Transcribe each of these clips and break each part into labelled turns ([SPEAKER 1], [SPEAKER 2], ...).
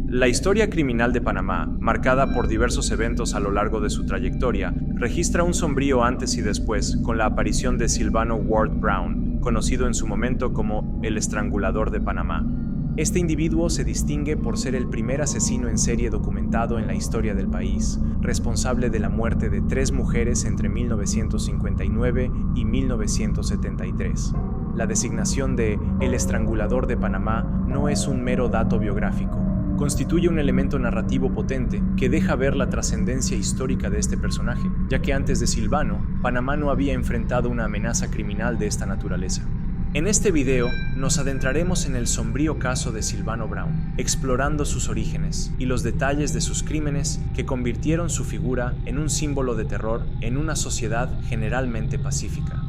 [SPEAKER 1] La historia criminal de Panamá, marcada por diversos eventos a lo largo de su trayectoria, registra un sombrío antes y después con la aparición de Silvano Ward Brown, conocido en su momento como el Estrangulador de Panamá. Este individuo se distingue por ser el primer asesino en serie documentado en la historia del país, responsable de la muerte de 3 mujeres entre 1959 y 1973. La designación de El Estrangulador de Panamá no es un mero dato biográfico. Constituye un elemento narrativo potente que deja ver la trascendencia histórica de este personaje, ya que antes de Silvano, Panamá no había enfrentado una amenaza criminal de esta naturaleza. En este video nos adentraremos en el sombrío caso de Silvano Brown, explorando sus orígenes y los detalles de sus crímenes que convirtieron su figura en un símbolo de terror en una sociedad generalmente pacífica.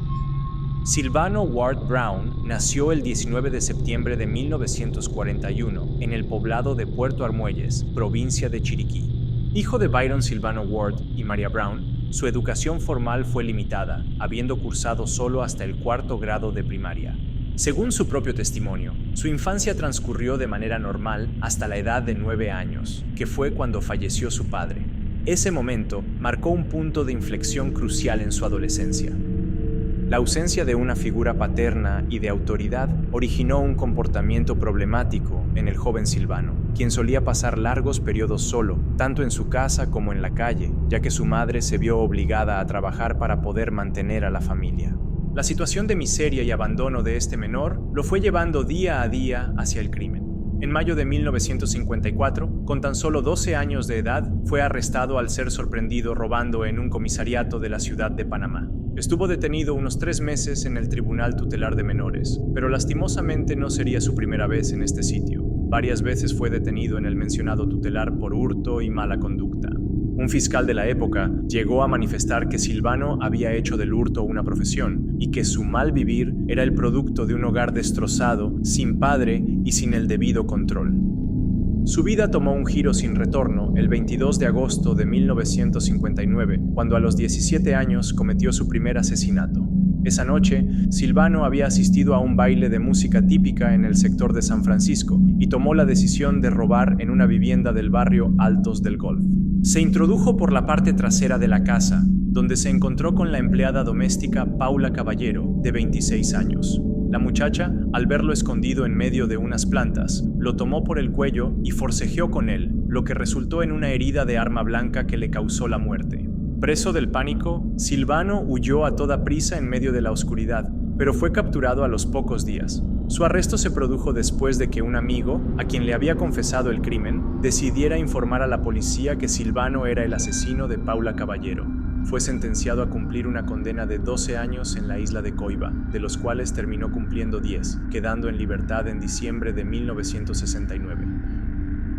[SPEAKER 1] Silvano Ward Brown nació el 19 de septiembre de 1941 en el poblado de Puerto Armuelles, provincia de Chiriquí. Hijo de Byron Silvano Ward y Maria Brown, su educación formal fue limitada, habiendo cursado solo hasta el 4º grado de primaria. Según su propio testimonio, su infancia transcurrió de manera normal hasta la edad de 9 años, que fue cuando falleció su padre. Ese momento marcó un punto de inflexión crucial en su adolescencia. La ausencia de una figura paterna y de autoridad originó un comportamiento problemático en el joven Silvano, quien solía pasar largos periodos solo, tanto en su casa como en la calle, ya que su madre se vio obligada a trabajar para poder mantener a la familia. La situación de miseria y abandono de este menor lo fue llevando día a día hacia el crimen. En mayo de 1954, con tan solo 12 años de edad, fue arrestado al ser sorprendido robando en un comisariato de la ciudad de Panamá. Estuvo detenido unos 3 meses en el Tribunal Tutelar de Menores, pero lastimosamente no sería su primera vez en este sitio. Varias veces fue detenido en el mencionado tutelar por hurto y mala conducta. Un fiscal de la época llegó a manifestar que Silvano había hecho del hurto una profesión y que su mal vivir era el producto de un hogar destrozado, sin padre y sin el debido control. Su vida tomó un giro sin retorno el 22 de agosto de 1959, cuando a los 17 años cometió su primer asesinato. Esa noche, Silvano había asistido a un baile de música típica en el sector de San Francisco y tomó la decisión de robar en una vivienda del barrio Altos del Golf. Se introdujo por la parte trasera de la casa, donde se encontró con la empleada doméstica Paula Caballero, de 26 años. La muchacha, al verlo escondido en medio de unas plantas, lo tomó por el cuello y forcejeó con él, lo que resultó en una herida de arma blanca que le causó la muerte. Preso del pánico, Silvano huyó a toda prisa en medio de la oscuridad, pero fue capturado a los pocos días. Su arresto se produjo después de que un amigo, a quien le había confesado el crimen, decidiera informar a la policía que Silvano era el asesino de Paula Caballero. Fue sentenciado a cumplir una condena de 12 años en la isla de Coiba, de los cuales terminó cumpliendo 10, quedando en libertad en diciembre de 1969.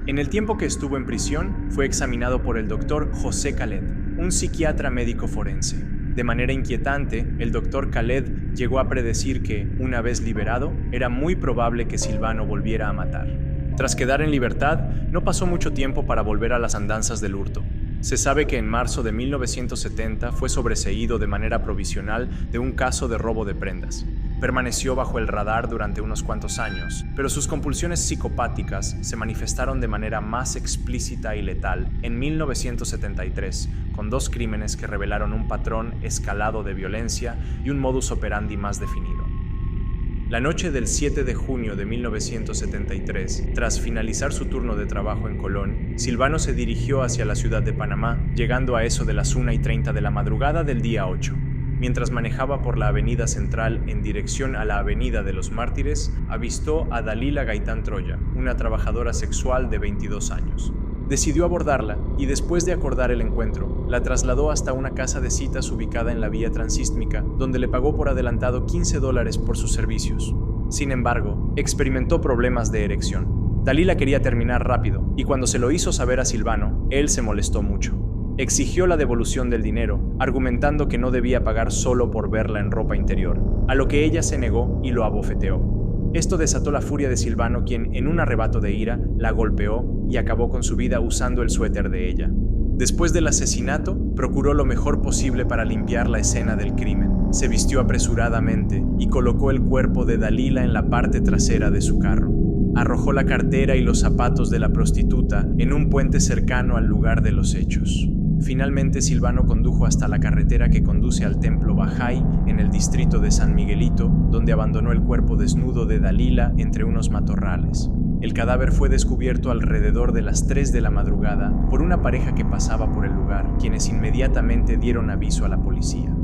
[SPEAKER 1] En el tiempo que estuvo en prisión, fue examinado por el doctor José Khaled, un psiquiatra médico forense. De manera inquietante, el doctor Khaled llegó a predecir que, una vez liberado, era muy probable que Silvano volviera a matar. Tras quedar en libertad, no pasó mucho tiempo para volver a las andanzas del hurto. Se sabe que en marzo de 1970 fue sobreseído de manera provisional de un caso de robo de prendas. Permaneció bajo el radar durante unos cuantos años, pero sus compulsiones psicopáticas se manifestaron de manera más explícita y letal en 1973, con 2 crímenes que revelaron un patrón escalado de violencia y un modus operandi más definido. La noche del 7 de junio de 1973, tras finalizar su turno de trabajo en Colón, Silvano se dirigió hacia la ciudad de Panamá, llegando a eso de las 1:30 de la madrugada del día 8. Mientras manejaba por la avenida central en dirección a la avenida de los Mártires, avistó a Dalila Gaitán Troya, una trabajadora sexual de 22 años. Decidió abordarla y después de acordar el encuentro, la trasladó hasta una casa de citas ubicada en la vía transístmica, donde le pagó por adelantado $15 por sus servicios. Sin embargo, experimentó problemas de erección. Dalila quería terminar rápido, y cuando se lo hizo saber a Silvano, él se molestó mucho. Exigió la devolución del dinero, argumentando que no debía pagar solo por verla en ropa interior, a lo que ella se negó y lo abofeteó. Esto desató la furia de Silvano, quien, en un arrebato de ira, la golpeó y acabó con su vida usando el suéter de ella. Después del asesinato, procuró lo mejor posible para limpiar la escena del crimen. Se vistió apresuradamente y colocó el cuerpo de Dalila en la parte trasera de su carro. Arrojó la cartera y los zapatos de la prostituta en un puente cercano al lugar de los hechos. Finalmente, Silvano condujo hasta la carretera que conduce al templo Bahá'í en el distrito de San Miguelito, donde abandonó el cuerpo desnudo de Dalila entre unos matorrales. El cadáver fue descubierto alrededor de las 3 de la madrugada por una pareja que pasaba por el lugar, quienes inmediatamente dieron aviso a la policía.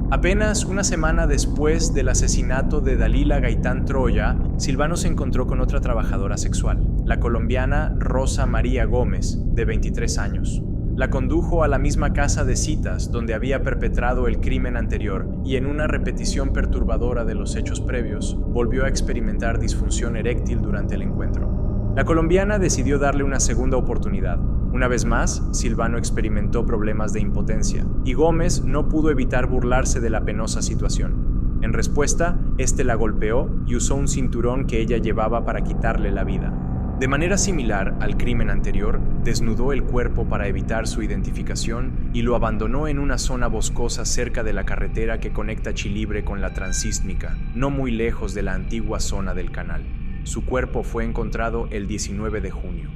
[SPEAKER 1] Apenas una semana después del asesinato de Dalila Gaitán Troya, Silvano se encontró con otra trabajadora sexual, la colombiana Rosa María Gómez, de 23 años. La condujo a la misma casa de citas donde había perpetrado el crimen anterior y en una repetición perturbadora de los hechos previos, volvió a experimentar disfunción eréctil durante el encuentro. La colombiana decidió darle una segunda oportunidad. Una vez más, Silvano experimentó problemas de impotencia y Gómez no pudo evitar burlarse de la penosa situación. En respuesta, este la golpeó y usó un cinturón que ella llevaba para quitarle la vida. De manera similar al crimen anterior, desnudó el cuerpo para evitar su identificación y lo abandonó en una zona boscosa cerca de la carretera que conecta Chilibre con la Transísmica, no muy lejos de la antigua zona del canal. Su cuerpo fue encontrado el 19 de junio.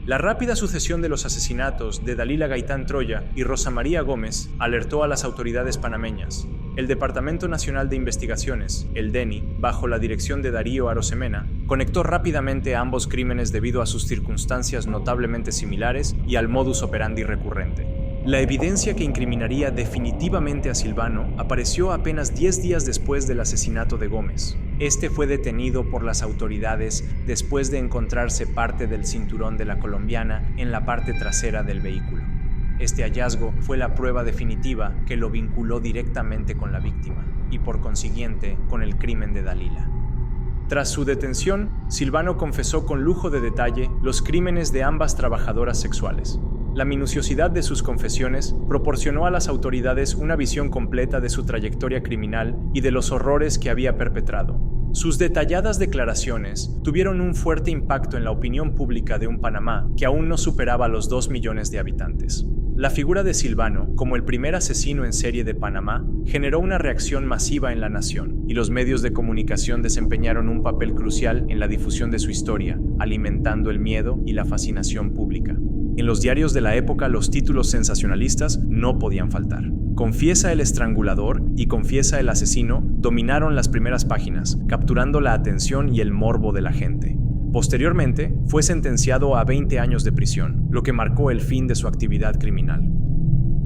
[SPEAKER 1] La rápida sucesión de los asesinatos de Dalila Gaitán Troya y Rosa María Gómez alertó a las autoridades panameñas. El Departamento Nacional de Investigaciones, el DENI, bajo la dirección de Darío Arosemena, conectó rápidamente a ambos crímenes debido a sus circunstancias notablemente similares y al modus operandi recurrente. La evidencia que incriminaría definitivamente a Silvano apareció apenas 10 días después del asesinato de Gómez. Este fue detenido por las autoridades después de encontrarse parte del cinturón de la colombiana en la parte trasera del vehículo. Este hallazgo fue la prueba definitiva que lo vinculó directamente con la víctima y, por consiguiente, con el crimen de Dalila. Tras su detención, Silvano confesó con lujo de detalle los crímenes de ambas trabajadoras sexuales. La minuciosidad de sus confesiones proporcionó a las autoridades una visión completa de su trayectoria criminal y de los horrores que había perpetrado. Sus detalladas declaraciones tuvieron un fuerte impacto en la opinión pública de un Panamá que aún no superaba los 2 millones de habitantes. La figura de Silvano, como el primer asesino en serie de Panamá, generó una reacción masiva en la nación, y los medios de comunicación desempeñaron un papel crucial en la difusión de su historia, alimentando el miedo y la fascinación pública. En los diarios de la época, los títulos sensacionalistas no podían faltar. Confiesa el estrangulador y confiesa el asesino dominaron las primeras páginas, capturando la atención y el morbo de la gente. Posteriormente, fue sentenciado a 20 años de prisión, lo que marcó el fin de su actividad criminal.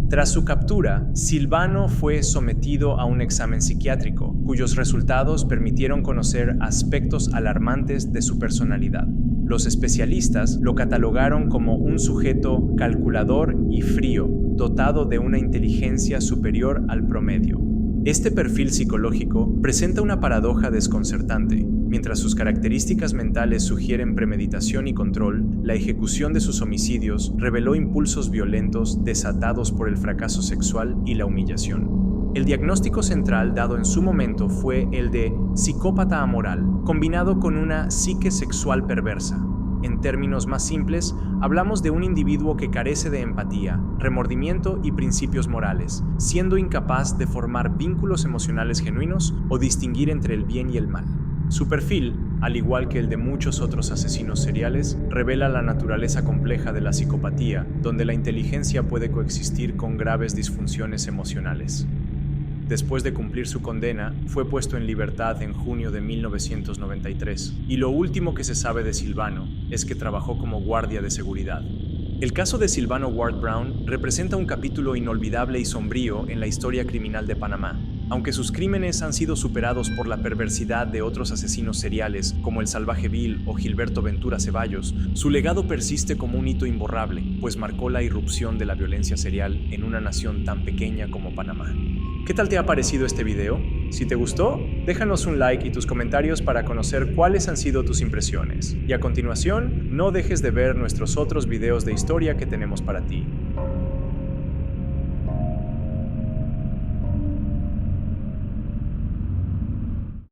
[SPEAKER 1] Tras su captura, Silvano fue sometido a un examen psiquiátrico, cuyos resultados permitieron conocer aspectos alarmantes de su personalidad. Los especialistas lo catalogaron como un sujeto calculador y frío, dotado de una inteligencia superior al promedio. Este perfil psicológico presenta una paradoja desconcertante. Mientras sus características mentales sugieren premeditación y control, la ejecución de sus homicidios reveló impulsos violentos desatados por el fracaso sexual y la humillación. El diagnóstico central dado en su momento fue el de psicópata amoral, combinado con una psique sexual perversa. En términos más simples, hablamos de un individuo que carece de empatía, remordimiento y principios morales, siendo incapaz de formar vínculos emocionales genuinos o distinguir entre el bien y el mal. Su perfil, al igual que el de muchos otros asesinos seriales, revela la naturaleza compleja de la psicopatía, donde la inteligencia puede coexistir con graves disfunciones emocionales. Después de cumplir su condena, fue puesto en libertad en junio de 1993, y lo último que se sabe de Silvano es que trabajó como guardia de seguridad. El caso de Silvano Ward Brown representa un capítulo inolvidable y sombrío en la historia criminal de Panamá. Aunque sus crímenes han sido superados por la perversidad de otros asesinos seriales como el Salvaje Bill o Gilberto Ventura Ceballos, su legado persiste como un hito imborrable, pues marcó la irrupción de la violencia serial en una nación tan pequeña como Panamá. ¿Qué tal te ha parecido este video? Si te gustó, déjanos un like y tus comentarios para conocer cuáles han sido tus impresiones. Y a continuación, no dejes de ver nuestros otros videos de historia que tenemos para ti.